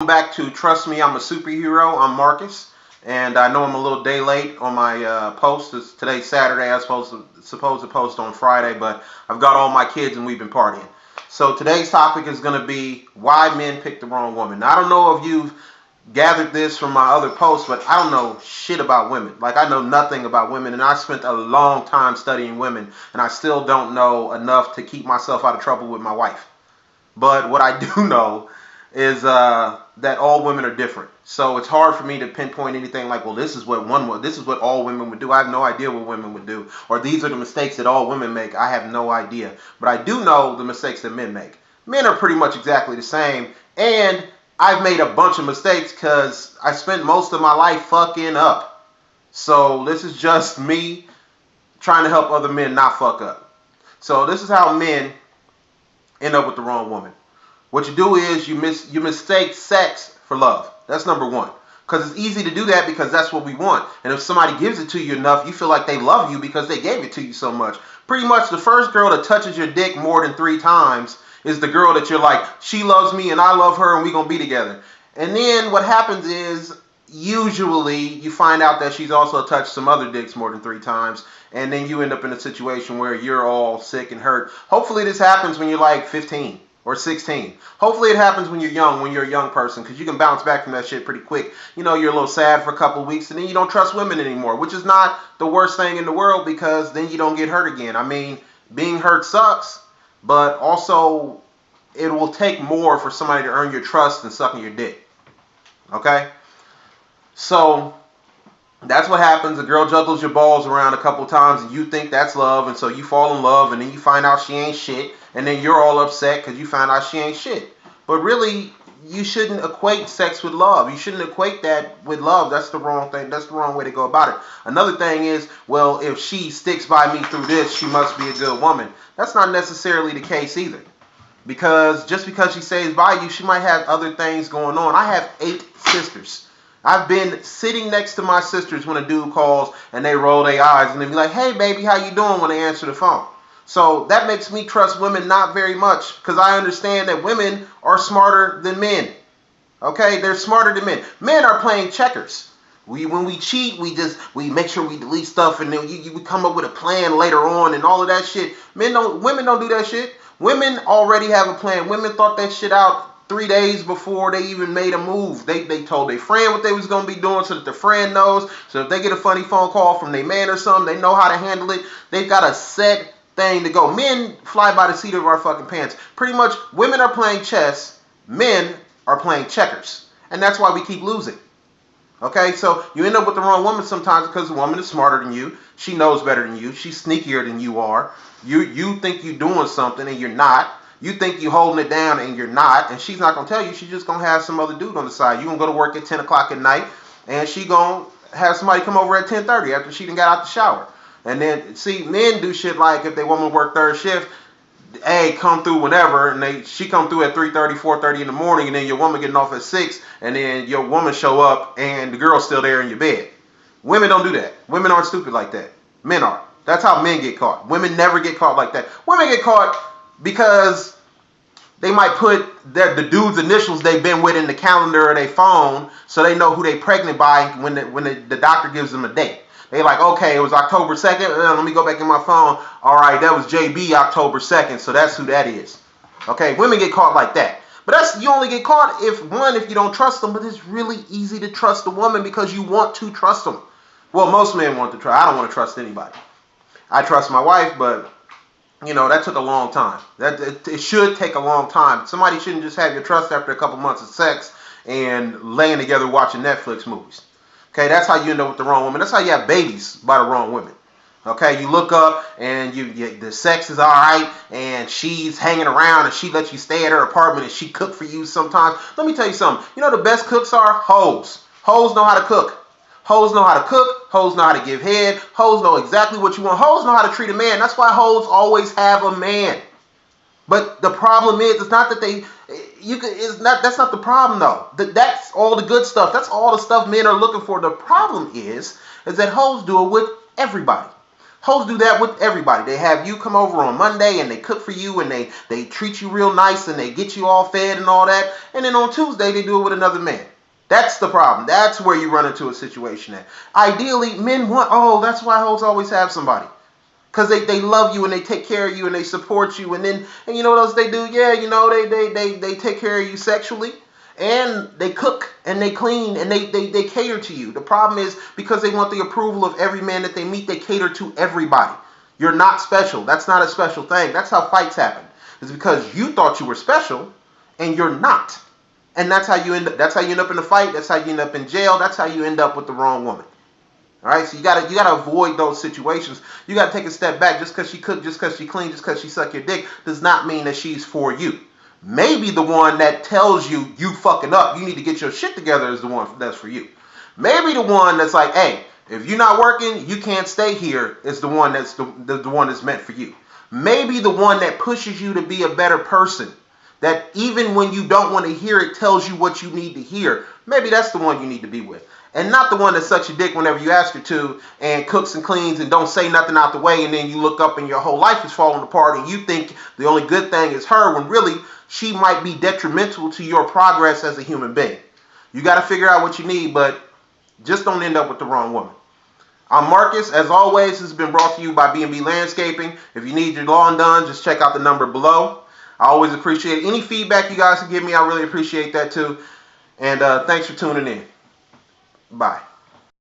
Back to Trust Me, I'm a Superhero. I'm Marcus, and I know I'm a little day late on my post. Today's Saturday. I was supposed to post on Friday, but I've got all my kids and we've been partying. So today's topic is going to be why men pick the wrong woman. Now, I don't know if you've gathered this from my other posts, but I don't know shit about women. Like, I know nothing about women, and I spent a long time studying women, and I still don't know enough to keep myself out of trouble with my wife. But what I do know is that all women are different. So it's hard for me to pinpoint anything like, well, this is what this is what all women would do. I have no idea what women would do, or these are the mistakes that all women make. I have no idea, but I do know the mistakes that men make. Men are pretty much exactly the same, and I've made a bunch of mistakes because I spent most of my life fucking up. So this is just me trying to help other men not fuck up. So this is how men end up with the wrong woman. What you do is you mistake sex for love. That's number one. Because it's easy to do that because that's what we want. And if somebody gives it to you enough, you feel like they love you because they gave it to you so much. Pretty much the first girl that touches your dick more than 3 times is the girl that you're like, she loves me and I love her and we're going to be together. And then what happens is usually you find out that she's also touched some other dicks more than 3 times. And then you end up in a situation where you're all sick and hurt. Hopefully this happens when you're like 15 or 16. Hopefully it happens when you're a young person, because you can bounce back from that shit pretty quick. You know, you're a little sad for a couple of weeks and then you don't trust women anymore, which is not the worst thing in the world because then you don't get hurt again. I mean, being hurt sucks, but also it will take more for somebody to earn your trust than sucking your dick. Okay? So that's what happens. A girl juggles your balls around a couple times and you think that's love, and so you fall in love and then you find out she ain't shit, and then you're all upset because you found out she ain't shit. But really, you shouldn't equate sex with love. You shouldn't equate that with love. That's the wrong thing. That's the wrong way to go about it. Another thing is, well, if she sticks by me through this, she must be a good woman. That's not necessarily the case either. Because just because she stays by you, she might have other things going on. I have 8 sisters. I've been sitting next to my sisters when a dude calls and they roll their eyes and they be like, hey baby, how you doing, when they answer the phone. So that makes me trust women not very much, because I understand that women are smarter than men. Okay, they're smarter than men. Men are playing checkers. When we cheat, we make sure we delete stuff, and then we come up with a plan later on and all of that shit. Women don't do that shit. Women already have a plan. Women thought that shit out 3 days before they even made a move. They told their friend what they was going to be doing so that the friend knows. So if they get a funny phone call from their man or something, they know how to handle it. They've got a set thing to go. Men fly by the seat of our fucking pants. Pretty much, women are playing chess. Men are playing checkers. And that's why we keep losing. Okay, so you end up with the wrong woman sometimes because the woman is smarter than you. She knows better than you. She's sneakier than you are. You think you're doing something and you're not. You think you're holding it down and you're not. And she's not going to tell you. She's just going to have some other dude on the side. You're going to go to work at 10 o'clock at night and she going to have somebody come over at 10:30 after she done got out the shower. And then, see, men do shit like if they woman work third shift, hey, come through whenever, and she come through at 3:30, 4:30 in the morning, and then your woman getting off at 6, and then your woman show up, and the girl's still there in your bed. Women don't do that. Women aren't stupid like that. Men are. That's how men get caught. Women never get caught like that. Women get caught because they might put the dude's initials they've been with in the calendar or their phone, so they know who they pregnant by when the doctor gives them a date. They like, okay, it was October 2nd. Let me go back in my phone. All right, that was JB October 2nd, so that's who that is. Okay, women get caught like that. But you only get caught if you don't trust them. But it's really easy to trust a woman because you want to trust them. Well, most men want to trust. I don't want to trust anybody. I trust my wife, but you know, that took a long time. It should take a long time. Somebody shouldn't just have your trust after a couple months of sex and laying together watching Netflix movies. Okay, that's how you end up with the wrong woman. That's how you have babies by the wrong women. Okay, you look up and the sex is all right, and she's hanging around and she lets you stay at her apartment and she cook for you sometimes. Let me tell you something. You know the best cooks are hoes. Hoes know how to cook. Hoes know how to cook. Hoes know how to give head. Hoes know exactly what you want. Hoes know how to treat a man. That's why hoes always have a man. But the problem is, it's not that that's not the problem though. That's all the good stuff. That's all the stuff men are looking for. The problem is that hoes do it with everybody. Hoes do that with everybody. They have you come over on Monday and they cook for you and they treat you real nice and they get you all fed and all that. And then on Tuesday they do it with another man. That's the problem. That's where you run into a situation at. Ideally, men want, that's why hoes always have somebody. Because they love you and they take care of you and they support you. And you know what else they do? Yeah, you know, they take care of you sexually. And they cook and they clean and they cater to you. The problem is because they want the approval of every man that they meet, they cater to everybody. You're not special. That's not a special thing. That's how fights happen. It's because you thought you were special and you're not. And that's how you end up in a fight. That's how you end up in jail. That's how you end up with the wrong woman. All right, so you gotta avoid those situations. You gotta take a step back. Just because she cooked, just because she cleaned, just because she sucked your dick does not mean that she's for you. Maybe the one that tells you fucking up, you need to get your shit together is the one that's for you. Maybe the one that's like, hey, if you're not working, you can't stay here is the one that's the one that's meant for you. Maybe the one that pushes you to be a better person, that even when you don't want to hear it, tells you what you need to hear. Maybe that's the one you need to be with. And not the one that sucks your dick whenever you ask her to and cooks and cleans and don't say nothing out the way, and then you look up and your whole life is falling apart and you think the only good thing is her when really she might be detrimental to your progress as a human being. You got to figure out what you need, but just don't end up with the wrong woman. I'm Marcus. As always, this has been brought to you by B&B Landscaping. If you need your lawn done, just check out the number below. I always appreciate any feedback you guys can give me. I really appreciate that too. And thanks for tuning in. Bye.